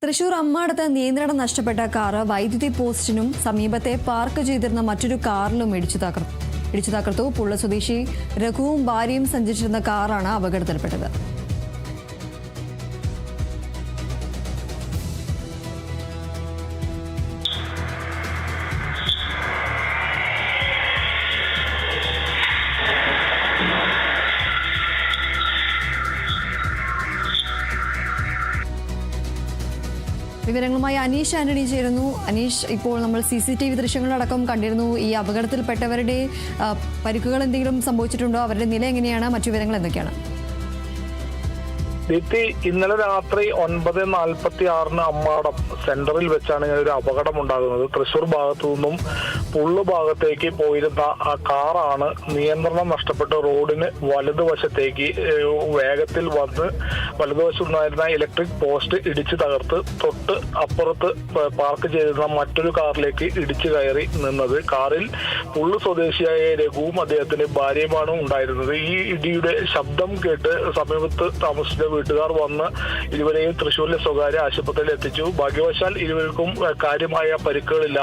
തൃശൂർ അമ്മാടത്ത് നിയന്ത്രണം നഷ്ടപ്പെട്ട കാർ വൈദ്യുതി പോസ്റ്റിനും സമീപത്തെ പാർക്ക് ചെയ്തിരുന്ന മറ്റൊരു കാറിലും ഇടിച്ചു തകർത്തു. പുള്ള സ്വദേശി രഘുവും ഭാര്യയും സഞ്ചരിച്ചിരുന്ന കാറാണ് അപകടത്തിൽപ്പെട്ടത്. വിവരങ്ങളുമായി അനീഷ് ആന്റണി ചേരുന്നു. അനീഷ്, ഇപ്പോൾ നമ്മൾ CCTV ദൃശ്യങ്ങളടക്കം കണ്ടിരുന്നു. ഈ അപകടത്തിൽപ്പെട്ടവരുടെ പരിക്കുകൾ എന്തെങ്കിലും സംഭവിച്ചിട്ടുണ്ടോ? അവരുടെ നില എങ്ങനെയാണ്? മറ്റു വിവരങ്ങൾ എന്തൊക്കെയാണ്? ദീപ്തി, ഇന്നലെ രാത്രി 9:46 അമ്മാടം സെന്ററിൽ വെച്ചാണ് ഒരു അപകടം ഉണ്ടാകുന്നത്. തൃശൂർ ഭാഗത്തു നിന്നും പുള്ളു ഭാഗത്തേക്ക് പോയിരുന്ന ആ കാറാണ് നിയന്ത്രണം നഷ്ടപ്പെട്ട് റോഡിന് വലതുവശത്തേക്ക് വേഗത്തിൽ വന്ന് വലതുവശത്തുണ്ടായിരുന്ന ഇലക്ട്രിക് പോസ്റ്റ് ഇടിച്ചു തകർത്ത് തൊട്ട് അപ്പുറത്ത് പാർക്ക് ചെയ്തിരുന്ന മറ്റൊരു കാറിലേക്ക് ഇടിച്ചു കയറി നിന്നത്. കാറിൽ പുള്ളു സ്വദേശിയായ രഘുവും അദ്ദേഹത്തിന്റെ ഭാര്യയുമാണ് ഉണ്ടായിരുന്നത്. ഈ ഇടിയുടെ ശബ്ദം കേട്ട് സമീപത്ത് താമസിച്ച വീട്ടുകാർ വന്ന് ഇരുവരെയും തൃശ്ശൂരിലെ സ്വകാര്യ ആശുപത്രിയിൽ എത്തിച്ചു. ഭാഗ്യവശാൽ ഇരുവർക്കും കാര്യമായ പരിക്കുകളില്ല.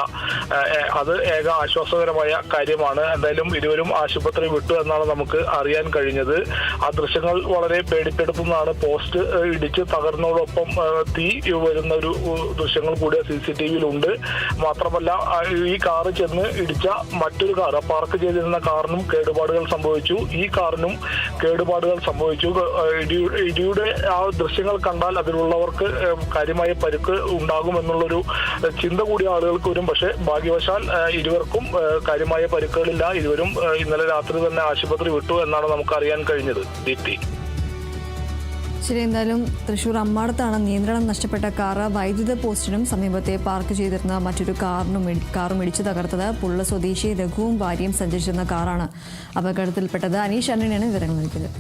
അത് ഏക ആശ്വാസകരമായ കാര്യമാണ്. എന്തായാലും ഇരുവരും ആശുപത്രി വിട്ടു എന്നാണ് നമുക്ക് അറിയാൻ കഴിഞ്ഞത്. ആ ദൃശ്യങ്ങൾ വളരെ പേടിപ്പെടുത്തുന്നതാണ്. പോസ്റ്റ് ഇടിച്ച് തകർന്നതോടൊപ്പം തീ വരുന്ന ഒരു ദൃശ്യങ്ങൾ കൂടി CCTVയിലുണ്ട്. മാത്രമല്ല, ഈ കാറ് ചെന്ന് ഇടിച്ച മറ്റൊരു കാർ, പാർക്ക് ചെയ്തിരുന്ന കാറിനും കേടുപാടുകൾ സംഭവിച്ചു. ഈ കാറിനും കേടുപാടുകൾ സംഭവിച്ചു. ഇടിയുടെ ആ ദൃശ്യങ്ങൾ കണ്ടാൽ അതിലുള്ളവർക്ക് കാര്യമായ പരിക്ക് ഉണ്ടാകുമെന്നുള്ളൊരു ചിന്ത കൂടി ആളുകൾക്ക് വരും. പക്ഷേ ഭാഗ്യവശാൽ ഇരുവർക്കും കാര്യമായ പരിക്കുകളില്ല. ഇരുവരും ഇന്നലെ രാത്രി തന്നെ ആശുപത്രി വിട്ടു എന്നാണ് നമുക്ക് അറിയാൻ കഴിഞ്ഞത്. ദീപ്തി, ശരി. എന്തായാലും തൃശൂർ അമ്മാടത്താണ് നിയന്ത്രണം നഷ്ടപ്പെട്ട കാർ വൈദ്യുത പോസ്റ്റിനും സമീപത്തെ പാർക്ക് ചെയ്തിരുന്ന മറ്റൊരു കാറും ഇടിച്ചു തകർത്തത്. പുള്ള സ്വദേശി രഘുവും ഭാര്യയും സഞ്ചരിച്ചിരുന്ന കാറാണ് അപകടത്തിൽപ്പെട്ടത്. അനീഷ് ആന്റണിയാണ് വിവരങ്ങൾ നൽകിയത്.